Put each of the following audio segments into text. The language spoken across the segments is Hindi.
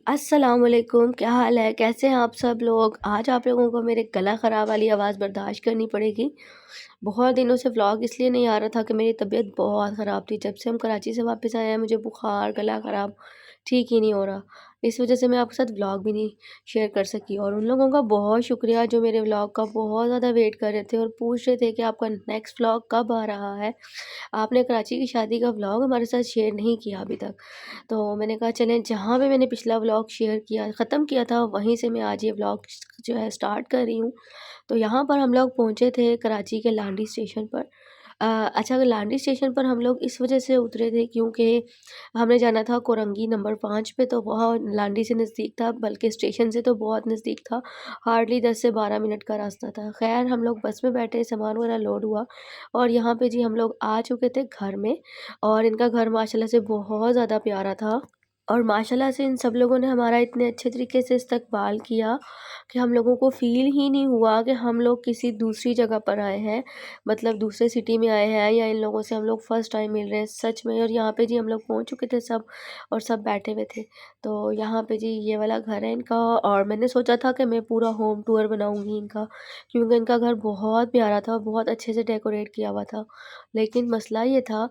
अस्सलामुअलैकुम, क्या हाल है? कैसे हैं आप सब लोग? आज आप लोगों को मेरे गला ख़राब वाली आवाज़ बर्दाश्त करनी पड़ेगी। बहुत दिनों से व्लॉग इसलिए नहीं आ रहा था कि मेरी तबीयत बहुत ख़राब थी। जब से हम कराची से वापस आए हैं मुझे बुखार, गला ख़राब ठीक ही नहीं हो रहा। इस वज़ह से मैं आपके साथ व्लॉग भी नहीं शेयर कर सकी और उन लोगों का बहुत शुक्रिया जो मेरे व्लॉग का बहुत ज़्यादा वेट कर रहे थे और पूछ रहे थे कि आपका नेक्स्ट व्लॉग कब आ रहा है? आपने कराची की शादी का व्लॉग हमारे साथ शेयर नहीं किया अभी तक। तो मैंने कहा चलें, जहाँ पे मैंने पिछला व्लॉग शेयर किया ख़त्म किया था वहीं से मैं आज ये व्लॉग जो है स्टार्ट कर रही हूँ। तो यहाँ पर हम लोग पहुँचे थे कराची के लांडी स्टेशन पर। अच्छा, लांडी स्टेशन पर हम लोग इस वजह से उतरे थे क्योंकि हमने जाना था कोरंगी नंबर 5 पे, तो वहाँ लांडी से नज़दीक था, बल्कि स्टेशन से तो बहुत नज़दीक था। हार्डली 10 से 12 मिनट का रास्ता था। खैर हम लोग बस में बैठे, सामान वगैरह लोड हुआ और यहाँ पे जी हम लोग आ चुके थे घर में। और इनका घर माशाल्लाह से बहुत ज़्यादा प्यारा था और माशाल्लाह से इन सब लोगों ने हमारा इतने अच्छे तरीके से इस्तकबाल किया कि हम लोगों को फ़ील ही नहीं हुआ कि हम लोग किसी दूसरी जगह पर आए हैं, मतलब दूसरे सिटी में आए हैं या इन लोगों से हम लोग फ़र्स्ट टाइम मिल रहे हैं सच में। और यहाँ पे जी हम लोग पहुँच चुके थे सब और सब बैठे हुए थे। तो यहाँ पे जी ये वाला घर है इनका और मैंने सोचा था कि मैं पूरा होम टूर बनाऊँगी इनका, क्योंकि इनका घर बहुत प्यारा था और बहुत अच्छे से डेकोरेट किया हुआ था। लेकिन मसला ये था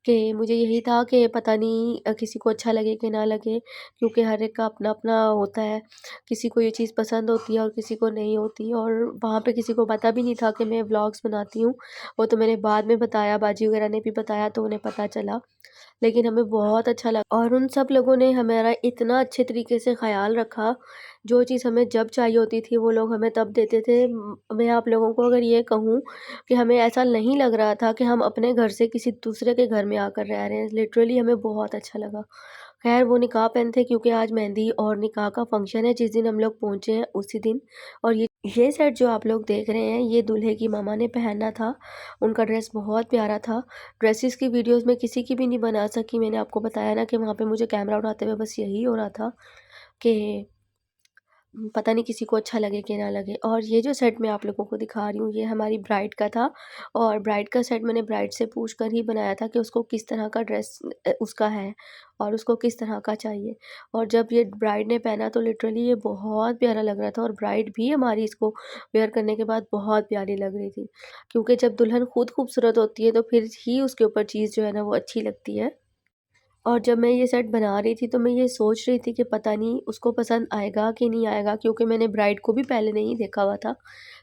कि मुझे यही था कि पता नहीं किसी को अच्छा लगे कि ना लगे, क्योंकि हर एक का अपना-अपना होता है। किसी को ये चीज़ पसंद होती है और किसी को नहीं होती और वहाँ पे किसी को पता भी नहीं था कि मैं व्लॉग्स बनाती हूँ। वो तो मैंने बाद में बताया, बाजी वगैरह ने भी बताया तो उन्हें पता चला। लेकिन हमें बहुत अच्छा लगा और उन सब लोगों ने हमारा इतना अच्छे तरीके से ख़याल रखा। जो चीज़ हमें जब चाहिए होती थी वो लोग हमें तब देते थे। मैं आप लोगों को अगर ये कहूँ कि हमें ऐसा नहीं लग रहा था कि हम अपने घर से किसी दूसरे के घर में आकर रह रहे हैं। लिटरली हमें बहुत अच्छा लगा। ख़ैर वो निकाह पेन थे क्योंकि आज मेहंदी और निकाह का फ़ंक्शन है जिस दिन हम लोग पहुँचे हैं उसी दिन। और ये सेट जो आप लोग देख रहे हैं ये दूल्हे की मामा ने पहना था। उनका ड्रेस बहुत प्यारा था। ड्रेसेस की वीडियोस मैं किसी की भी नहीं बना सकी। मैंने आपको बताया ना कि वहाँ पे मुझे कैमरा उठाते हुए बस यही हो रहा था कि पता नहीं किसी को अच्छा लगे कि ना लगे। और ये जो सेट मैं आप लोगों को दिखा रही हूँ ये हमारी ब्राइड का था और ब्राइड का सेट मैंने ब्राइड से पूछ कर ही बनाया था कि उसको किस तरह का ड्रेस उसका है और उसको किस तरह का चाहिए। और जब ये ब्राइड ने पहना तो लिटरली ये बहुत प्यारा लग रहा था और ब्राइड भी हमारी इसको वेयर करने के बाद बहुत प्यारी लग रही थी, क्योंकि जब दुल्हन खुद खूबसूरत होती है तो फिर ही उसके ऊपर चीज़ जो है ना वो अच्छी लगती है। और जब मैं ये सेट बना रही थी तो मैं ये सोच रही थी कि पता नहीं उसको पसंद आएगा कि नहीं आएगा, क्योंकि मैंने ब्राइड को भी पहले नहीं देखा हुआ था,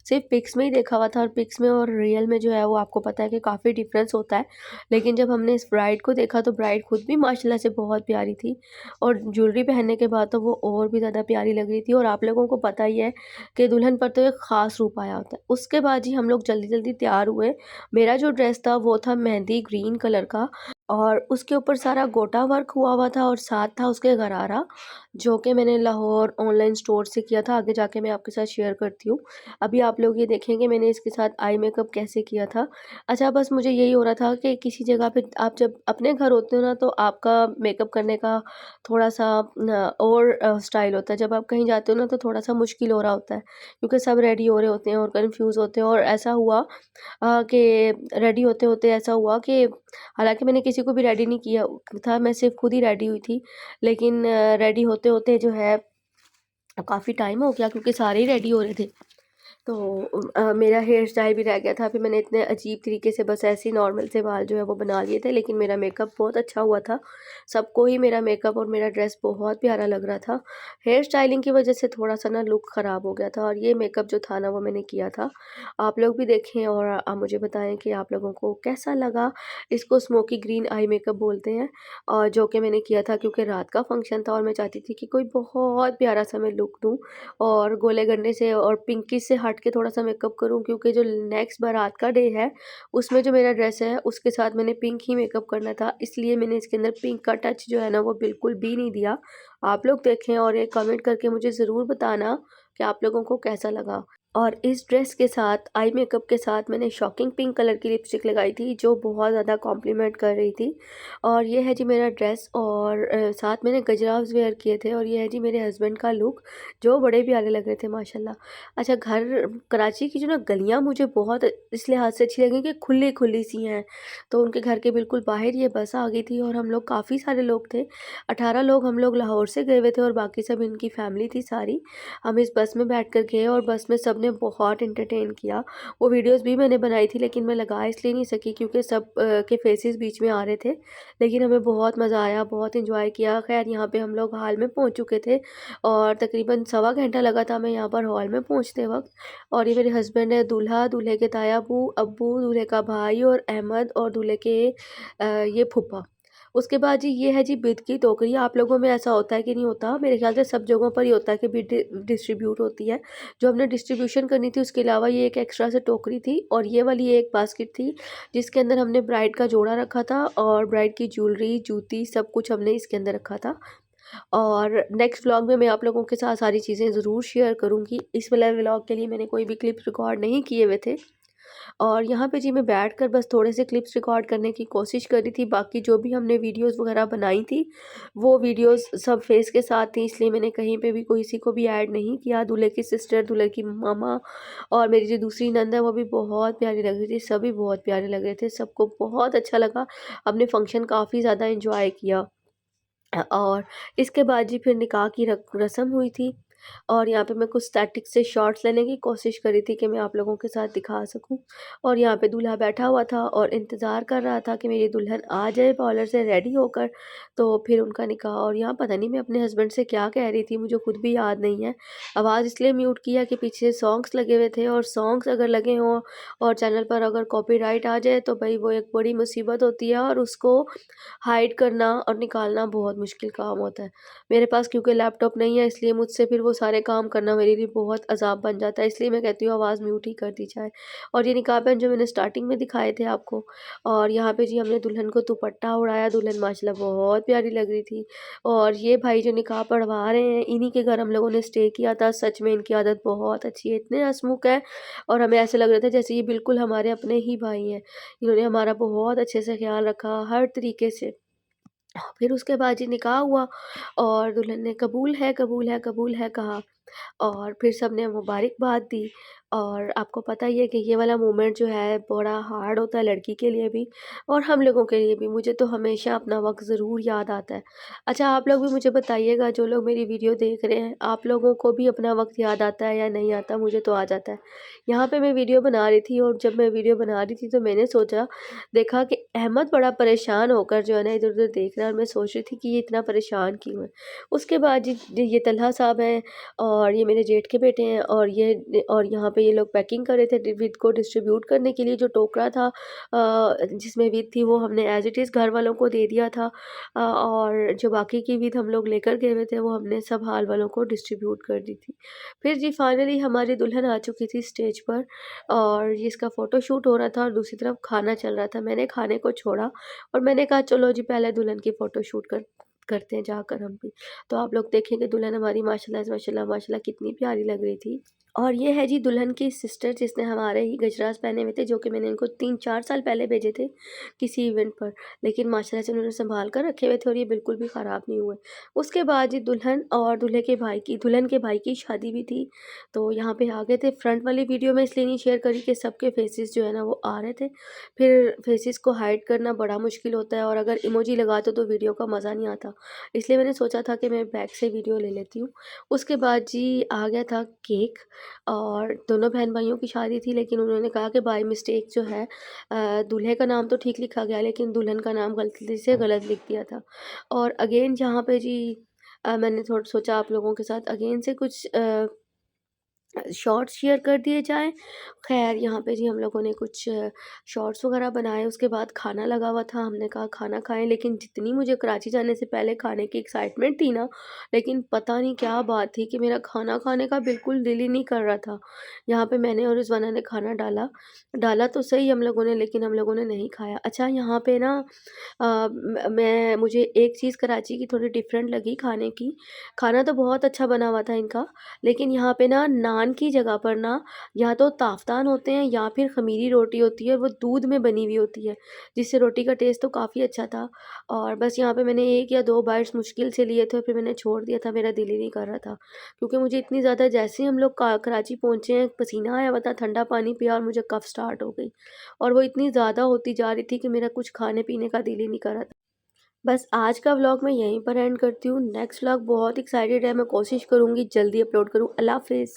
सिर्फ पिक्स में ही देखा हुआ था और पिक्स में और रियल में जो है वो आपको पता है कि काफ़ी डिफरेंस होता है। लेकिन जब हमने इस ब्राइड को देखा तो ब्राइड खुद भी माशाल्लाह से बहुत प्यारी थी और ज्वेलरी पहनने के बाद तो वो और भी ज़्यादा प्यारी लग रही थी। और आप लोगों को पता ही है कि दुल्हन पर तो एक ख़ास रूप आया होता है। उसके बाद ही हम लोग जल्दी जल्दी तैयार हुए। मेरा जो ड्रेस था वो था मेहंदी ग्रीन कलर का और उसके ऊपर सारा गोटा वर्क हुआ हुआ था और साथ था उसके गरारा, जो कि मैंने लाहौर ऑनलाइन स्टोर से किया था। आगे जाके मैं आपके साथ शेयर करती हूँ। अभी आप लोग ये देखेंगे मैंने इसके साथ आई मेकअप कैसे किया था। अच्छा, बस मुझे यही हो रहा था कि किसी जगह पे आप जब अपने घर होते हो ना तो आपका मेकअप करने का थोड़ा सा और स्टाइल होता है। जब आप कहीं जाते हो ना तो थोड़ा सा मुश्किल हो रहा होता है, क्योंकि सब रेडी हो रहे होते हैं और कन्फ्यूज़ होते हैं। और ऐसा हुआ कि रेडी होते-होते ऐसा हुआ कि हालाँकि मैंने किसी को भी रेडी नहीं किया था, मैं सिर्फ़ खुद ही रेडी हुई थी। लेकिन रेडी होते-होते जो है काफ़ी टाइम हो गया क्योंकि सारे ही रेडी हो रहे थे। तो मेरा हेयर स्टाइल भी रह गया था। फिर मैंने इतने अजीब तरीके से बस ऐसे ही नॉर्मल से बाल जो है वो बना लिए थे, लेकिन मेरा मेकअप बहुत अच्छा हुआ था। सबको ही मेरा मेकअप और मेरा ड्रेस बहुत प्यारा लग रहा था। हेयर स्टाइलिंग की वजह से थोड़ा-सा ना लुक ख़राब हो गया था और ये मेकअप जो था ना वो मैंने किया था। आप लोग भी देखें और आप मुझे बताएँ कि आप लोगों को कैसा लगा। इसको स्मोकी ग्रीन आई मेकअप बोलते हैं और जो कि मैंने किया था क्योंकि रात का फंक्शन था और मैं चाहती थी कि कोई बहुत प्यारा-सा मैं लुक दूँ और गोले गंडे से और पिंकी से हट के थोड़ा-सा मेकअप करूँ, क्योंकि जो नेक्स्ट बारात का डे है, उसमें जो मेरा ड्रेस है, उसके साथ मैंने पिंक ही मेकअप करना था। इसलिए मैंने इसके अंदर पिंक का टच जो है ना, वो बिल्कुल भी नहीं दिया। आप लोग देखें और ये कमेंट करके मुझे ज़रूर बताना कि आप लोगों को कैसा लगा। और इस ड्रेस के साथ आई मेकअप के साथ मैंने शॉकिंग पिंक कलर की लिपस्टिक लगाई थी जो बहुत ज़्यादा कॉम्प्लीमेंट कर रही थी। और ये है जी मेरा ड्रेस, और साथ मैंने गजरास वेयर किए थे, और ये है जी मेरे हस्बैंड का लुक जो बड़े प्यारे लग रहे थे माशाल्लाह। अच्छा, घर कराची की जो ना गलियाँ मुझे बहुत इस लिहाज से अच्छी लगी कि खुली खुली सी हैं। तो उनके घर के बिल्कुल बाहर ये बस आ गई थी और हम लोग काफ़ी सारे लोग थे, 18 लोग हम लोग लाहौर से गए हुए थे और बाकी सब इनकी फैमिली थी सारी। हम इस बस में बैठ कर गए और बस में सब ने बहुत एंटरटेन किया। वो वीडियोस भी मैंने बनाई थी लेकिन मैं लगा इसलिए नहीं सकी क्योंकि सब के फेसेस बीच में आ रहे थे। लेकिन हमें बहुत मज़ा आया, बहुत एंजॉय किया। खैर यहाँ पे हम लोग हॉल में पहुँच चुके थे और तकरीबन सवा घंटा लगा था हमें यहाँ पर हॉल में पहुँचते वक्त। और ये मेरे हस्बैंड है, दूल्हा, दूल्हे के ताया अब्बू, दूल्हे का भाई और अहमद, और दूल्हे के ये फूफा। उसके बाद जी ये है जी बिद की टोकरी। आप लोगों में ऐसा होता है कि नहीं होता? मेरे ख्याल से सब जगहों पर ही होता है कि बिद डिस्ट्रीब्यूट होती है। जो हमने डिस्ट्रीब्यूशन करनी थी उसके अलावा ये एक एक्स्ट्रा से टोकरी थी, और ये वाली एक बास्केट थी जिसके अंदर हमने ब्राइड का जोड़ा रखा था और ब्राइड की ज्वेलरी, जूती सब कुछ हमने इसके अंदर रखा था। और नेक्स्ट व्लॉग में मैं आप लोगों के साथ सारी चीज़ें ज़रूर शेयर करूँगी। इस वाले व्लॉग के लिए मैंने कोई भी क्लिप्स रिकॉर्ड नहीं किए हुए थे। और यहाँ पे जी मैं बैठकर बस थोड़े से क्लिप्स रिकॉर्ड करने की कोशिश कर रही थी। बाकी जो भी हमने वीडियोस वगैरह बनाई थी वो वीडियोस सब फेस के साथ थी, इसलिए मैंने कहीं पे भी किसी को भी ऐड नहीं किया। दूल्हे की सिस्टर, दूल्हे की मामा और मेरी जो दूसरी नंद है वो भी बहुत प्यारी लग रही थी। सभी बहुत प्यारे लग रहे थे, सबको बहुत अच्छा लगा। हमने फंक्शन काफ़ी ज़्यादा इंजॉय किया। और इसके बाद जी फिर निकाह की रस्म हुई थी। और यहाँ पे मैं कुछ स्टैटिक से शॉट्स लेने की कोशिश कर रही थी कि मैं आप लोगों के साथ दिखा सकूं। और यहाँ पे दूल्हा बैठा हुआ था और इंतज़ार कर रहा था कि मेरी दुल्हन आ जाए पार्लर से रेडी होकर, तो फिर उनका निकाह। और यहाँ पता नहीं मैं अपने हस्बैंड से क्या कह रही थी, मुझे खुद भी याद नहीं है। आवाज़ इसलिए म्यूट किया कि पीछे सॉन्ग्स लगे हुए थे, और सॉन्ग्स अगर लगे हों और चैनल पर अगर कॉपीराइट आ जाए तो भाई वो एक बड़ी मुसीबत होती है, और उसको हाइड करना और निकालना बहुत मुश्किल काम होता है। मेरे पास क्योंकि लैपटॉप नहीं है इसलिए मुझसे फिर वो सारे काम करना मेरे लिए बहुत अज़ाब बन जाता है, इसलिए मैं कहती हूँ आवाज़ म्यूट ही कर दी जाए। और ये निकाह पहन जो मैंने स्टार्टिंग में दिखाए थे आपको, और यहाँ पे जी हमने दुल्हन को दुपट्टा उड़ाया। दुल्हन माशाल्लाह बहुत प्यारी लग रही थी। और ये भाई जो निकाह पढ़वा रहे हैं इन्हीं के घर हम लोगों ने स्टे किया था। सच में इनकी आदत बहुत अच्छी है, इतने हंसमुख है, और हमें ऐसे लग रहा था जैसे ये बिल्कुल हमारे अपने ही भाई हैं। इन्होंने हमारा बहुत अच्छे से ख्याल रखा हर तरीके से। फिर उसके बाद जी निकाह हुआ और दुल्हन ने कबूल है, कबूल है, कबूल है कहा, और फिर सबने मुबारकबाद दी। और आपको पता ही है कि ये वाला मोमेंट जो है बड़ा हार्ड होता है लड़की के लिए भी और हम लोगों के लिए भी। मुझे तो हमेशा अपना वक्त ज़रूर याद आता है। अच्छा, आप लोग भी मुझे बताइएगा, जो लोग मेरी वीडियो देख रहे हैं, आप लोगों को भी अपना वक्त याद आता है या नहीं आता? मुझे तो आ जाता है। यहाँ पे मैं वीडियो बना रही थी, और जब मैं वीडियो बना रही थी तो मैंने सोचा, देखा कि अहमद बड़ा परेशान होकर जो है ना इधर उधर देख रहा है, और मैं सोच रही थी कि ये इतना परेशान क्यों है। उसके बाद जी ये तलहा साहब हैं और ये मेरे जेठ के बेटे हैं, और यहाँ पे ये लोग पैकिंग कर रहे थे विद को डिस्ट्रीब्यूट करने के लिए। जो टोकरा था जिसमें विद थी वो हमने एज इट इज़ घर वालों को दे दिया था, और जो बाकी की विद हम लोग लेकर गए हुए थे वो हमने सब हाल वालों को डिस्ट्रीब्यूट कर दी थी। फिर जी फाइनली हमारी दुल्हन आ चुकी थी स्टेज पर, और जिसका फ़ोटो शूट हो रहा था और दूसरी तरफ खाना चल रहा था। मैंने खाने को छोड़ा और मैंने कहा चलो जी पहले दुल्हन की फ़ोटो शूट करते हैं जाकर हम भी। तो आप लोग देखेंगे दुल्हन हमारी माशाल्लाह से माशाल्लाह माशाल्लाह कितनी प्यारी लग रही थी। और ये है जी दुल्हन की सिस्टर जिसने हमारे ही गजरास पहने हुए थे, जो कि मैंने इनको 3-4 साल पहले भेजे थे किसी इवेंट पर, लेकिन माशाल्लाह से उन्होंने संभाल कर रखे हुए थे और ये बिल्कुल भी ख़राब नहीं हुए। उसके बाद जी दुल्हन और दुल्हन के भाई की शादी भी थी, तो यहाँ पे आ गए थे। फ्रंट वाली वीडियो में इसलिए नहीं शेयर करी कि सबके फेसेस जो है ना वो आ रहे थे, फिर फेसेस को हाइड करना बड़ा मुश्किल होता है, और अगर इमोजी लगा दो तो वीडियो का मज़ा नहीं आता, इसलिए मैंने सोचा था कि मैं बैक से वीडियो ले लेती हूँ। उसके बाद जी आ गया था केक, और दोनों बहन भाइयों की शादी थी, लेकिन उन्होंने कहा कि बाय मिस्टेक जो है दूल्हे का नाम तो ठीक लिखा गया लेकिन दुल्हन का नाम गलती से गलत लिख दिया था। और अगेन जहाँ पे जी मैंने थोड़ा सोचा आप लोगों के साथ अगेन से कुछ शॉर्ट्स शेयर कर दिए जाएँ। ख़ैर यहाँ पे जी हम लोगों ने कुछ शॉर्ट्स वग़ैरह बनाए, उसके बाद खाना लगा हुआ था, हमने कहा खाना खाएँ। लेकिन जितनी मुझे कराची जाने से पहले खाने की एक्साइटमेंट थी ना, लेकिन पता नहीं क्या बात थी कि मेरा खाना खाने का बिल्कुल दिल ही नहीं कर रहा था। यहाँ पे मैंने और रिज़वाना ने खाना डाला तो सही हम लोगों ने, लेकिन हम लोगों ने नहीं खाया। अच्छा, यहाँ पे ना मुझे एक चीज़ कराची की थोड़ी डिफरेंट लगी खाने की। खाना तो बहुत अच्छा बना हुआ था इनका, लेकिन यहाँ पे ना नान की जगह पर ना या तो ताफ़तान होते हैं या फिर ख़मीरी रोटी होती है, वो दूध में बनी हुई होती है, जिससे रोटी का टेस्ट तो काफ़ी अच्छा था। और बस यहाँ पे मैंने 1 या 2 बाइट्स मुश्किल से लिए थे, फिर मैंने छोड़ दिया था, मेरा दिल ही नहीं कर रहा था। क्योंकि मुझे इतनी ज़्यादा, जैसे ही हम लोग का कराची पहुँचे हैं, पसीना आया हुआ था, ठंडा पानी पिया और मुझे कफ़ स्टार्ट हो गई। और वो इतनी ज़्यादा होती जा रही थी कि मेरा कुछ खाने-पीने का दिल ही नहीं कर रहा था। बस आज का व्लॉग मैं यहीं पर एंड करती हूँ। नेक्स्ट व्लॉग बहुत एक्साइटेड है, मैं कोशिश करूँगी जल्दी अपलोड करूँ। अल्लाह हाफ़िज़।